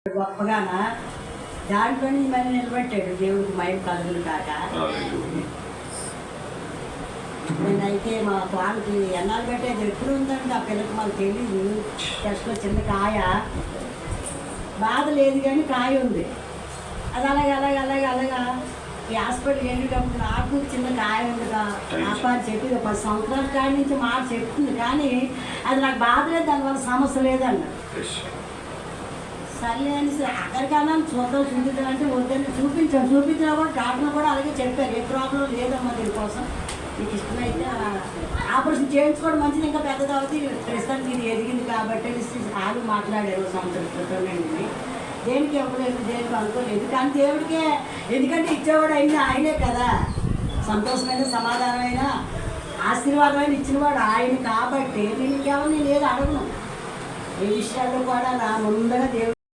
గొప్పగానా దాంట్లోని మరి నిలబెట్టాడు దేవుడికి మయం కలుగులు కాక. నేనైతే మా వాళ్ళకి ఎన్నాళ్ళు పెట్టేది ఎప్పుడు ఉందంటే ఆ పిల్లకి మాకు తెలీదు. టెస్ట్లో చిన్న కాయ బాధ లేదు కానీ కాయ ఉంది. అది అలాగా ఈ హాస్పిటల్కి వెళ్ళేటప్పుడు నాకు చిన్న కాయ ఉందిగా ఆప అని చెప్పి 10 సంవత్సరాల కాడి నుంచి మాట చెప్తుంది కానీ అది నాకు బాధ లేదు, దానివల్ల సమస్య లేదన్నారు. సరే అని అక్కడికన్నా చూద్దాం చూపిద్దాం అంటే వద్దని చూపించాను కూడా డాక్టర్లు కూడా అలాగే చెప్పారు, ఏ ప్రాబ్లం లేదమ్మా దీనికోసం నీకు ఇష్టమైతే ఆపరేషన్ చేయించుకోవడం మంచిది, ఇంకా పెద్దది అవుతుంది, ప్రస్తుతానికి ఇది ఎదిగింది కాబట్టి వాళ్ళు మాట్లాడారు సంవత్సరం క్రితం నుండి. దేనికి ఇవ్వలేదు, దేనికి అనుకోలేదు కానీ దేవుడికే, ఎందుకంటే ఇచ్చేవాడు అయినా ఆయనే కదా, సంతోషమైన సమాధానమైన ఆశీర్వాదమైన ఇచ్చినవాడు ఆయన కాబట్టి నేను ఇంకెవరు నేను ఏది అడగను. ఈ విషయాల్లో కూడా నా ముందుగా దేవుడు